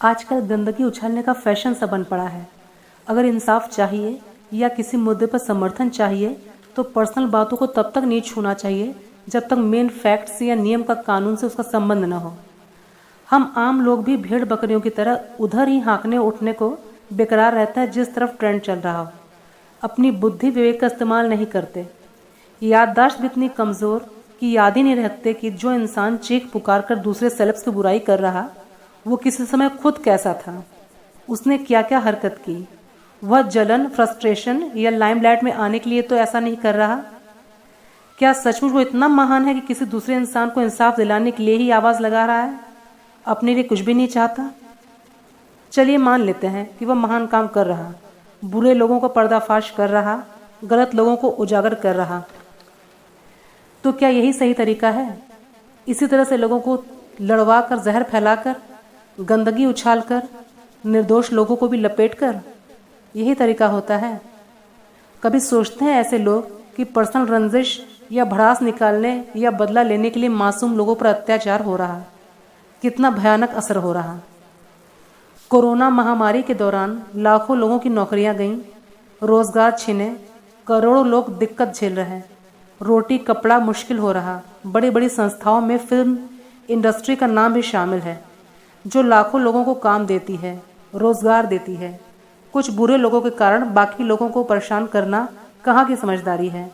आजकल गंदगी उछालने का फैशन सा बन पड़ा है। अगर इंसाफ चाहिए या किसी मुद्दे पर समर्थन चाहिए तो पर्सनल बातों को तब तक नहीं छूना चाहिए जब तक मेन फैक्ट्स या नियम का कानून से उसका संबंध न हो। हम आम लोग भी भेड़ बकरियों की तरह उधर ही हाँकने उठने को बेकरार रहता है जिस तरफ ट्रेंड चल रहा हो। अपनी बुद्धि विवेक का इस्तेमाल नहीं करते। याददाश्त भी इतनी कमज़ोर कि याद ही नहीं रखते कि जो इंसान चीख पुकार कर दूसरे सेलेब्स की बुराई कर रहा वो किसी समय खुद कैसा था, उसने क्या क्या हरकत की। वह जलन, फ्रस्ट्रेशन या लाइमलाइट में आने के लिए तो ऐसा नहीं कर रहा। क्या सचमुच वो इतना महान है कि किसी दूसरे इंसान को इंसाफ दिलाने के लिए ही आवाज़ लगा रहा है, अपने लिए कुछ भी नहीं चाहता? चलिए मान लेते हैं कि वह महान काम कर रहा, बुरे लोगों का पर्दाफाश कर रहा, गलत लोगों को उजागर कर रहा, तो क्या यही सही तरीका है? इसी तरह से लोगों को लड़वा कर, जहर फैलाकर, गंदगी उछालकर, निर्दोष लोगों को भी लपेटकर, यही तरीका होता है? कभी सोचते हैं ऐसे लोग कि पर्सनल रंजिश या भड़ास निकालने या बदला लेने के लिए मासूम लोगों पर अत्याचार हो रहा, कितना भयानक असर हो रहा। कोरोना महामारी के दौरान लाखों लोगों की नौकरियां गईं, रोजगार छिने, करोड़ों लोग दिक्कत झेल रहे हैं, रोटी कपड़ा मुश्किल हो रहा। बड़ी बड़ी संस्थाओं में फिल्म इंडस्ट्री का नाम भी शामिल है, जो लाखों लोगों को काम देती है, रोजगार देती है। कुछ बुरे लोगों के कारण बाकी लोगों को परेशान करना कहाँ की समझदारी है?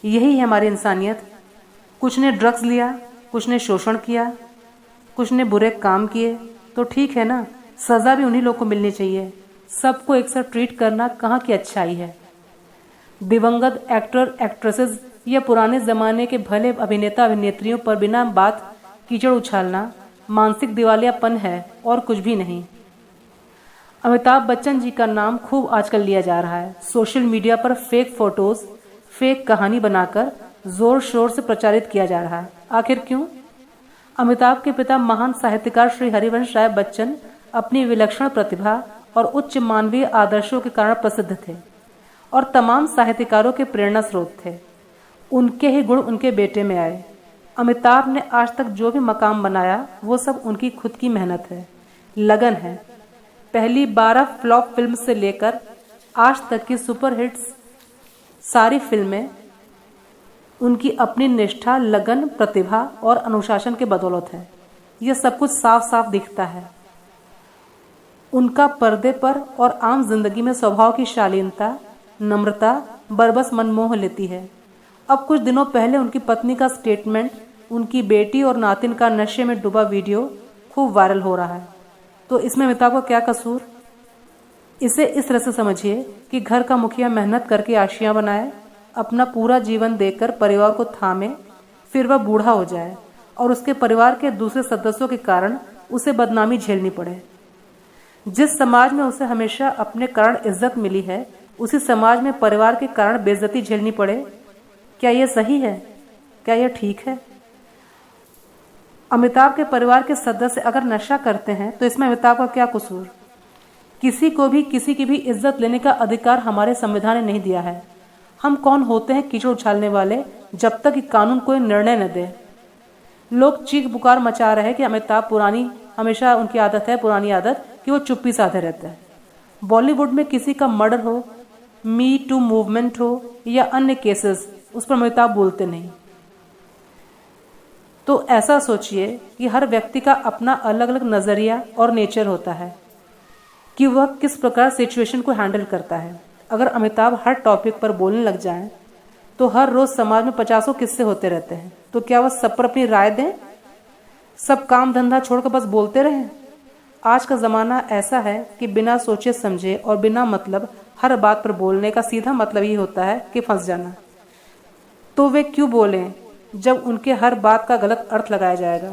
यही है हमारी इंसानियत। कुछ ने ड्रग्स लिया, कुछ ने शोषण किया, कुछ ने बुरे काम किए, तो ठीक है ना, सज़ा भी उन्हीं लोगों को मिलनी चाहिए। सबको एक साथ ट्रीट करना कहाँ की अच्छाई है? दिवंगत एक्टर एक्ट्रेसेस या पुराने ज़माने के भले अभिनेता अभिनेत्रियों पर बिना बात कीचड़ उछालना मानसिक दिवालियापन है और कुछ भी नहीं। अमिताभ बच्चन जी का नाम खूब आजकल लिया जा रहा है। सोशल मीडिया पर फेक फोटोज, फेक कहानी बनाकर जोर शोर से प्रचारित किया जा रहा है। आखिर क्यों? अमिताभ के पिता महान साहित्यकार श्री हरिवंश राय बच्चन अपनी विलक्षण प्रतिभा और उच्च मानवीय आदर्शों के कारण प्रसिद्ध थे और तमाम साहित्यकारों के प्रेरणा स्रोत थे। उनके ही गुण उनके बेटे में आए। अमिताभ ने आज तक जो भी मकाम बनाया वो सब उनकी खुद की मेहनत है, लगन है। पहली 12 फ्लॉप फिल्म से लेकर आज तक की सुपर हिट्स सारी फिल्में उनकी अपनी निष्ठा, लगन, प्रतिभा और अनुशासन के बदौलत है। यह सब कुछ साफ साफ दिखता है। उनका पर्दे पर और आम जिंदगी में स्वभाव की शालीनता, नम्रता बरबस मन मोह लेती है। अब कुछ दिनों पहले उनकी पत्नी का स्टेटमेंट, उनकी बेटी और नातिन का नशे में डूबा वीडियो खूब वायरल हो रहा है। तो इसमें अमिताभ का क्या कसूर? इसे इस तरह से समझिए कि घर का मुखिया मेहनत करके आशियां बनाए, अपना पूरा जीवन देकर परिवार को थामे, फिर वह बूढ़ा हो जाए और उसके परिवार के दूसरे सदस्यों के कारण उसे बदनामी झेलनी पड़े। जिस समाज में उसे हमेशा अपने कारण इज्जत मिली है, उसी समाज में परिवार के कारण बेइज्जती झेलनी पड़े। क्या यह सही है? क्या यह ठीक है? अमिताभ के परिवार के सदस्य अगर नशा करते हैं तो इसमें अमिताभ का क्या कसूर? किसी को भी किसी की भी इज्जत लेने का अधिकार हमारे संविधान ने नहीं दिया है। हम कौन होते हैं कीचड़ उछालने वाले, जब तक कि कानून कोई निर्णय न दे। लोग चीख पुकार मचा रहे हैं कि अमिताभ हमेशा उनकी आदत है, पुरानी आदत कि वो चुप्पी साधे रहते हैं। बॉलीवुड में किसी का मर्डर हो, मी टू मूवमेंट हो या अन्य केसेस, उस पर अमिताभ बोलते नहीं। तो ऐसा सोचिए कि हर व्यक्ति का अपना अलग अलग नज़रिया और नेचर होता है कि वह किस प्रकार सिचुएशन को हैंडल करता है। अगर अमिताभ हर टॉपिक पर बोलने लग जाएं तो हर रोज समाज में 50 किस्से होते रहते हैं। तो क्या वह सब पर अपनी राय दें? सब काम धंधा छोड़कर बस बोलते रहें? आज का ज़माना ऐसा है कि बिना सोचे समझे और बिना मतलब हर बात पर बोलने का सीधा मतलब ये होता है कि फंस जाना। तो वे क्यों बोलें जब उनके हर बात का गलत अर्थ लगाया जाएगा?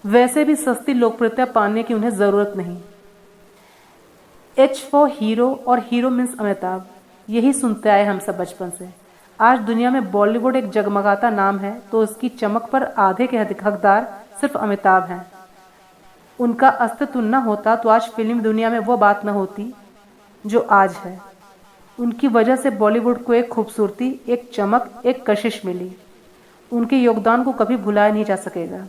वैसे भी सस्ती लोकप्रियता पाने की उन्हें ज़रूरत नहीं। एच फॉर हीरो और हीरो मीन्स अमिताभ, यही सुनते आए हम सब बचपन से। आज दुनिया में बॉलीवुड एक जगमगाता नाम है तो उसकी चमक पर आधे के हकदार सिर्फ अमिताभ हैं। उनका अस्तित्व न होता तो आज फिल्म दुनिया में वो बात न होती जो आज है। उनकी वजह से बॉलीवुड को एक खूबसूरती, एक चमक, एक कशिश मिली। उनके योगदान को कभी भुलाया नहीं जा सकेगा।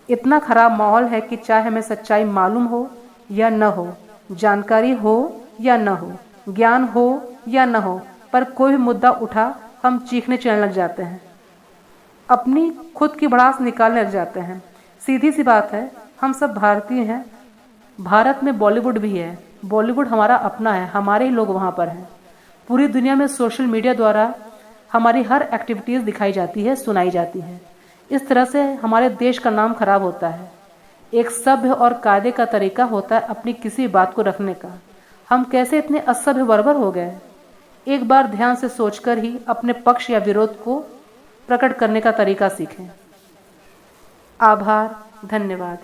इतना खराब माहौल है कि चाहे हमें सच्चाई मालूम हो या न हो, जानकारी हो या न हो, ज्ञान हो या न हो, पर कोई भी मुद्दा उठा हम चीखने चिल्लाने लग जाते हैं, अपनी खुद की भड़ास निकालने लग जाते हैं। सीधी सी बात है, हम सब भारतीय हैं। भारत में बॉलीवुड भी है। बॉलीवुड हमारा अपना है, हमारे ही लोग वहाँ पर हैं। पूरी दुनिया में सोशल मीडिया द्वारा हमारी हर एक्टिविटीज़ दिखाई जाती है, सुनाई जाती है। इस तरह से हमारे देश का नाम खराब होता है। एक सभ्य और कायदे का तरीका होता है अपनी किसी बात को रखने का। हम कैसे इतने असभ्य बर्बर हो गए? एक बार ध्यान से सोचकर ही अपने पक्ष या विरोध को प्रकट करने का तरीका सीखें। आभार, धन्यवाद।